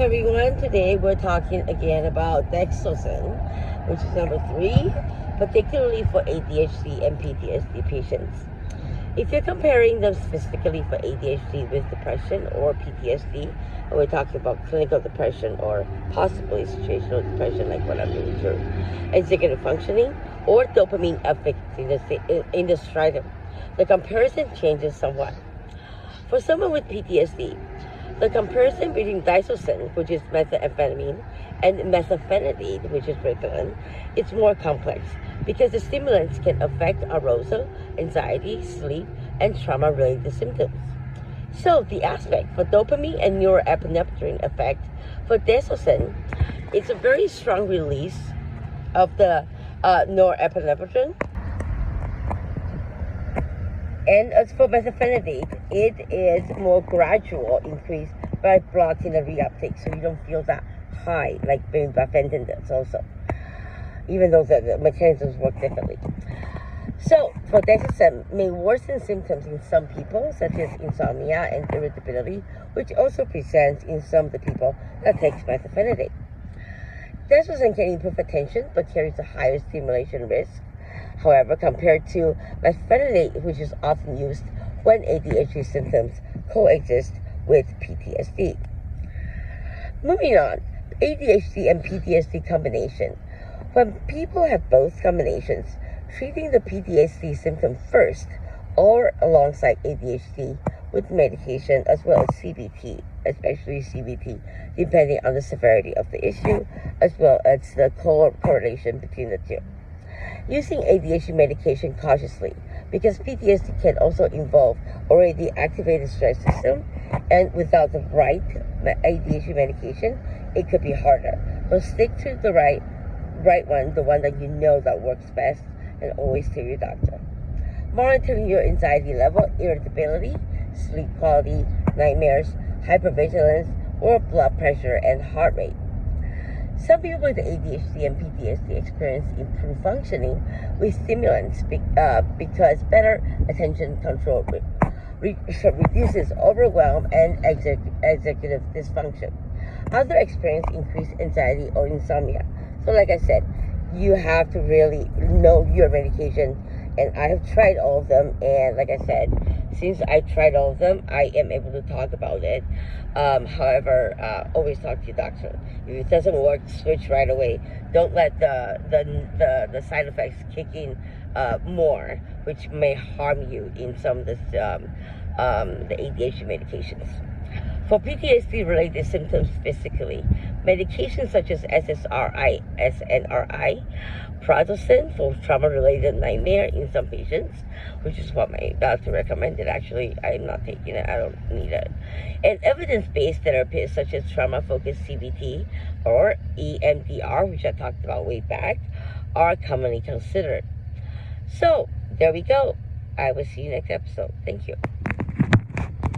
everyone. Today we're talking again about Desoxyn, which is number 3, particularly for ADHD and PTSD patients. If you're comparing them specifically for ADHD with depression or PTSD, and we're talking about clinical depression or possibly situational depression like what I'm doing through, executive functioning, or dopamine effect in the striatum, the comparison changes somewhat. For someone with PTSD, the comparison between Desoxyn, which is methamphetamine, and Methylphenidate, which is Ritalin, is more complex because the stimulants can affect arousal, anxiety, sleep, and trauma-related symptoms. So the aspect for dopamine and norepinephrine effect for Desoxyn, it's a very strong release of the norepinephrine. And as for methylphenidate, it is more gradual increase by blocking the reuptake, so you don't feel that high like methylphenidate does also, even though the mechanisms work differently. So for Desoxyn may worsen symptoms in some people, such as insomnia and irritability, which also presents in some of the people that takes methylphenidate. Desoxyn can improve attention, but carries a higher stimulation risk. However, compared to methylphenidate, which is often used when ADHD symptoms coexist with PTSD. Moving on, ADHD and PTSD combination. When people have both combinations, treating the PTSD symptom first or alongside ADHD with medication as well as CBT, especially CBT, depending on the severity of the issue, as well as the correlation between the two. Using ADHD medication cautiously, because PTSD can also involve already activated stress system, and without the right ADHD medication, it could be harder. So stick to the right one, the one that you know that works best, and always tell your doctor. Monitoring your anxiety level, irritability, sleep quality, nightmares, hypervigilance, or blood pressure and heart rate. Some people with ADHD and PTSD experience improved functioning with stimulants because better attention control reduces overwhelm and executive dysfunction. Others experience increased anxiety or insomnia. So like I said, you have to really know your medication, and I have tried all of them, and like I said, since I tried all of them, I am able to talk about it. However, always talk to your doctor. If it doesn't work, switch right away. Don't let the side effects kick in more, which may harm you in some of the ADHD medications. For PTSD-related symptoms physically, medications such as SSRI, SNRI, Prazosin for trauma-related nightmare in some patients, which is what my doctor recommended. Actually, I'm not taking it. I don't need it. And evidence-based therapies such as trauma-focused CBT or EMDR, which I talked about way back, are commonly considered. So, there we go. I will see you next episode. Thank you.